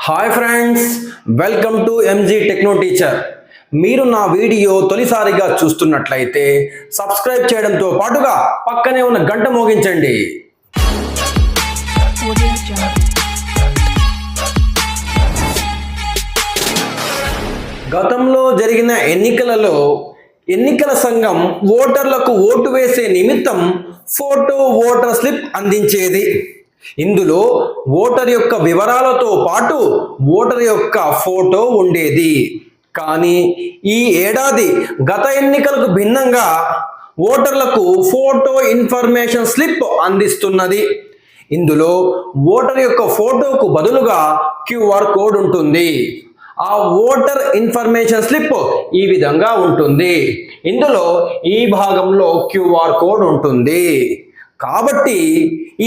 Hi friends, welcome to MG techno teacher. మీరు నా video తొలిసారిగా చూస్తున్నట్లయితే సబ్స్క్రైబ్ చేయడంతో పాటుగా పక్కనే ఉన్న గంట మోగించండి. గతంలో జరిగిన ఎన్నికలలో ఎన్నికల సంఘం ఓటర్లకు ఓటు వేసే నిమిత్తం ఫోటో ఓటర్ స్లిప్ అందించేది. ఇందులో ఓటర్ యొక్క వివరాలతో పాటు ఓటర్ యొక్క ఫోటో ఉండేది. కానీ ఈ ఏడాది గత ఎన్నికలకు భిన్నంగా ఓటర్లకు ఫోటో ఇన్ఫర్మేషన్ స్లిప్ అందిస్తున్నది. ఇందులో ఓటర్ యొక్క ఫోటోకు బదులుగా QR కోడ్ ఉంటుంది. ఆ ఓటర్ ఇన్ఫర్మేషన్ స్లిప్ ఈ విధంగా ఉంటుంది. ఇందులో ఈ భాగంలో QR కోడ్ ఉంటుంది. కాబట్టి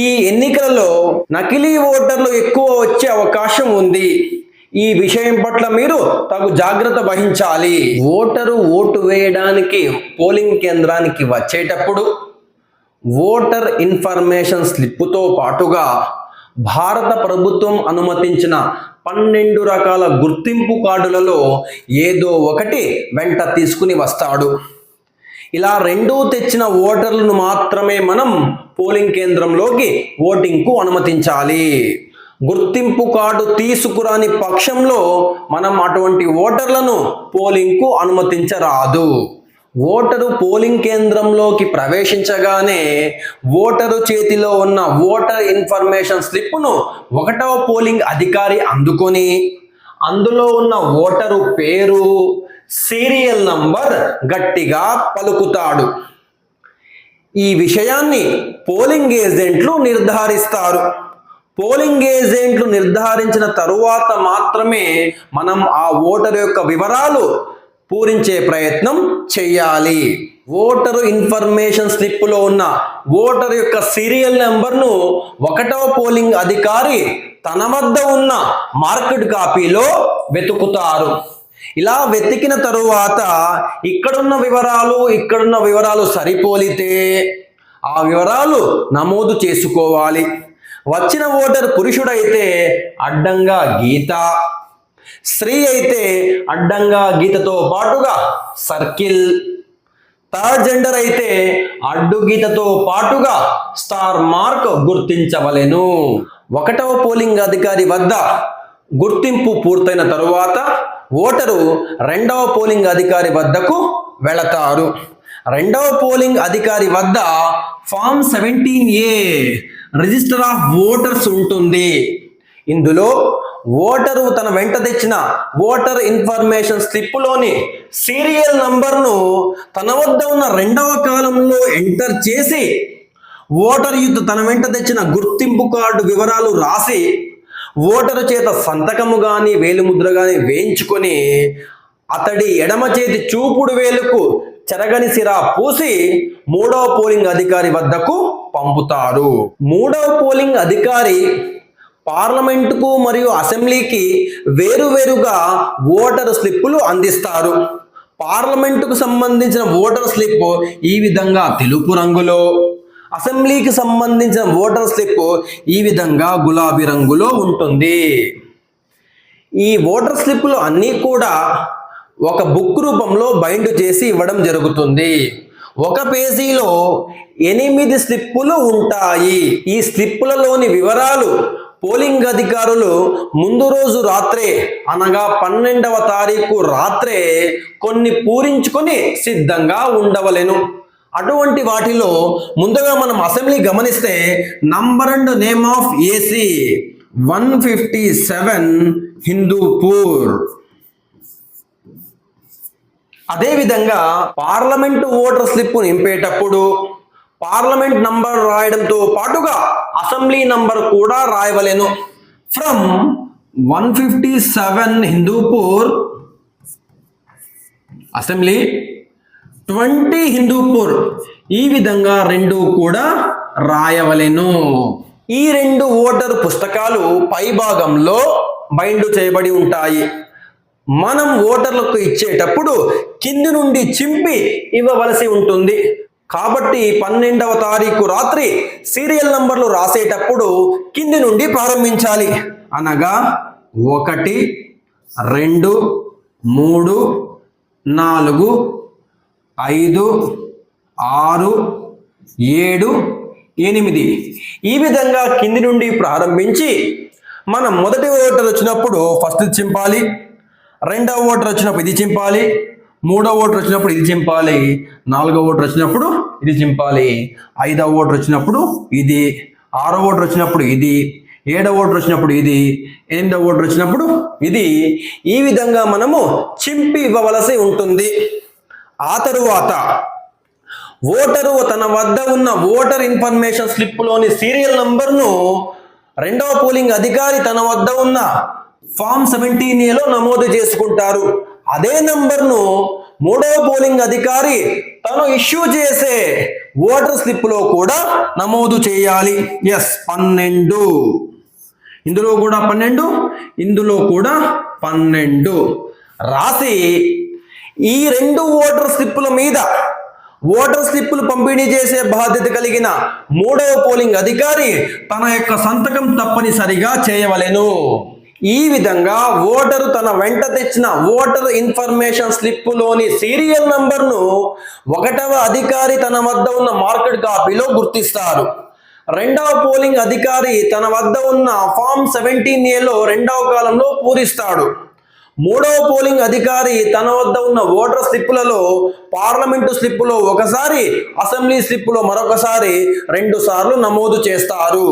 ఈ ఎన్నికలలో నకిలీ ఓటర్లు ఎక్కువ వచ్చే అవకాశం ఉంది. ఈ విషయం పట్ల మీరు తగు జాగ్రత్త వహించాలి. ఓటరు ఓటు వేయడానికి పోలింగ్ కేంద్రానికి వచ్చేటప్పుడు ఓటర్ ఇన్ఫర్మేషన్ స్లిప్పుతో పాటుగా భారత ప్రభుత్వం అనుమతించిన 12 రకాల గుర్తింపు కార్డులలో ఏదో ఒకటి వెంట తీసుకుని వస్తాడు. ఇలా రెండూ తెచ్చిన ఓటర్లను మాత్రమే మనం పోలింగ్ కేంద్రంలోకి ఓటింగ్కు అనుమతించాలి. గుర్తింపు కార్డు తీసుకురాని పక్షంలో మనం అటువంటి ఓటర్లను పోలింగ్కు అనుమతించరాదు. ఓటరు పోలింగ్ కేంద్రంలోకి ప్రవేశించగానే ఓటరు చేతిలో ఉన్న ఓటర్ ఇన్ఫర్మేషన్ స్లిప్ను 1వ పోలింగ్ అధికారి అందుకొని అందులో ఉన్న ఓటరు పేరు, సీరియల్ నంబర్ గట్టిగా పలుకుతాడు. ఈ విషయాన్ని పోలింగ్ ఏజెంట్లు నిర్ధారిస్తారు. పోలింగ్ ఏజెంట్లు నిర్ధారించిన తరువాత మాత్రమే మనం ఆ ఓటరు యొక్క వివరాలు పూరించే ప్రయత్నం చేయాలి. ఓటరు ఇన్ఫర్మేషన్ స్లిప్లో ఉన్న ఓటర్ యొక్క సీరియల్ నెంబర్ను 1వ పోలింగ్ అధికారి తన వద్ద ఉన్న మార్కెడ్ కాపీలో వెతుకుతారు. ఇలా వెతికిన తరువాత ఇక్కడున్న వివరాలు సరిపోలితే ఆ వివరాలు నమోదు చేసుకోవాలి. వచ్చిన ఓటర్ పురుషుడైతే అడ్డంగా గీత, స్త్రీ అయితే అడ్డంగా గీతతో పాటుగా సర్కిల్, థర్డ్ జెండర్ అయితే అడ్డు గీతతో పాటుగా స్టార్ మార్క్ గుర్తించవలెను. 1వ పోలింగ్ అధికారి వద్ద గుర్తింపు పూర్తయిన తరువాత ఓటరు 2వ పోలింగ్ అధికారి వద్దకు వెళతారు. 2వ పోలింగ్ అధికారి వద్ద form 17A register of voters ఉంటుంది. ఇందులో ఓటరు తన వెంట తెచ్చిన ఓటర్ ఇన్ఫర్మేషన్ స్లిప్లోని సీరియల్ నంబర్ను తన వద్ద ఉన్న 2వ కాలంలో ఎంటర్ చేసి ఓటర్ తన వెంట తెచ్చిన గుర్తింపు కార్డు వివరాలు రాసి ఓటరు చేత సంతకము కానీ వేలిముద్ర కానీ వేయించుకొని అతడి ఎడమ చేతి చూపుడు వేలుకు చెరగని సిరా పూసి 3వ పోలింగ్ అధికారి వద్దకు పంపుతారు. 3వ పోలింగ్ అధికారి పార్లమెంటుకు మరియు అసెంబ్లీకి వేరువేరుగా ఓటర్ స్లిప్పులు అందిస్తారు. పార్లమెంటుకు సంబంధించిన ఓటర్ స్లిప్ ఈ విధంగా తెలుపు రంగులో, అసెంబ్లీకి సంబంధించిన ఓటర్ స్లిప్ ఈ విధంగా గులాబీ రంగులో ఉంటుంది. ఈ ఓటర్ స్లిప్లు అన్నీ కూడా ఒక బుక్ రూపంలో బైండ్ చేసి ఇవ్వడం జరుగుతుంది. ఒక పేజీలో 8 స్లిప్పులు ఉంటాయి. ఈ స్లిప్పులలోని వివరాలు పోలింగ్ అధికారులు ముందు రోజు రాత్రే అనగా 12వ తారీఖు రాత్రే కొన్ని పూరించుకొని సిద్ధంగా ఉండవలెను. అటువంటి వాటిలో ముందుగా మనం అసెంబ్లీ గమనిస్తే number and name of AC 157 Hindupur. అదేవిధంగా పార్లమెంటు ఓటర్ స్లిప్ నింపేటప్పుడు పార్లమెంట్ నంబర్ రాయడంతో పాటుగా అసెంబ్లీ నంబర్ కూడా రాయవలెను. ఫ్రమ్ 157 హిందూపూర్ అసెంబ్లీ 20 హిందూపూర్ ఈ విధంగా 2 కూడా రాయవలెను. ఈ 2 ఓటర్ పుస్తకాలు పై భాగంలో బైండ్ చేయబడి ఉంటాయి. మనం ఓటర్లకు ఇచ్చేటప్పుడు కింది నుండి చింపి ఇవ్వవలసి ఉంటుంది. కాబట్టి 12వ తారీఖు రాత్రి సీరియల్ నంబర్లు రాసేటప్పుడు కింది నుండి ప్రారంభించాలి. అనగా 1 2 3 4 5 6 7 8 ఈ విధంగా కింది నుండి ప్రారంభించి మనం మొదటి ఓటర్ వచ్చినప్పుడు ఫస్ట్ చింపాలి, రెండవ ఓటర్ వచ్చినప్పుడు ఇది చింపాలి, మూడవ ఓటర్ వచ్చినప్పుడు ఇది చింపాలి, నాలుగవ ఓటర్ వచ్చినప్పుడు ఇది చింపాలి, ఐదవ ఓటర్ వచ్చినప్పుడు ఇది, ఆరవ ఓటర్ వచ్చినప్పుడు ఇది, ఏడవ ఓటర్ వచ్చినప్పుడు ఇది, ఎనిమిదవ ఓటర్ వచ్చినప్పుడు ఇది. ఈ విధంగా మనము చింపి ఇవ్వవలసి ఉంటుంది. ఆ తరువాత ఓటరు తన వద్ద ఉన్న ఓటర్ ఇన్ఫర్మేషన్ స్లిప్లోని సీరియల్ నంబర్ను రెండవ పోలింగ్ అధికారి తన వద్ద ఉన్న ఫామ్ 17A నమోదు చేసుకుంటారు. అదే నంబర్ను మూడవ పోలింగ్ అధికారి తను ఇష్యూ చేసే ఓటర్ స్లిప్లో కూడా నమోదు చేయాలి. 12, ఇందులో కూడా 12, ఇందులో కూడా 12 రాసి ఈ 2 ఓటర్ స్లిప్పుల మీద ఓటర్ స్లిప్పులు పంపిణీ చేసే బాధ్యత కలిగిన మూడవ పోలింగ్ అధికారి తన యొక్క సంతకం తప్పనిసరిగా చేయవలెను. ఈ విధంగా ఓటరు తన వెంట తెచ్చిన ఓటర్ ఇన్ఫర్మేషన్ స్లిప్పులోని సీరియల్ నంబర్ను 1వ అధికారి తన వద్ద ఉన్న మార్కెట్ కాపీలో గుర్తిస్తారు. రెండవ పోలింగ్ అధికారి తన వద్ద ఉన్న ఫామ్ 17A రెండవ కాలంలో పూరిస్తాడు. మూడవ పోలింగ్ అధికారి తన వద్ద ఉన్న ఓటర్ స్లిప్పులలో పార్లమెంటు స్లిప్పులో ఒకసారి, అసెంబ్లీ స్లిప్పులో మరొకసారి 2 సార్లు నమోదు చేస్తారు.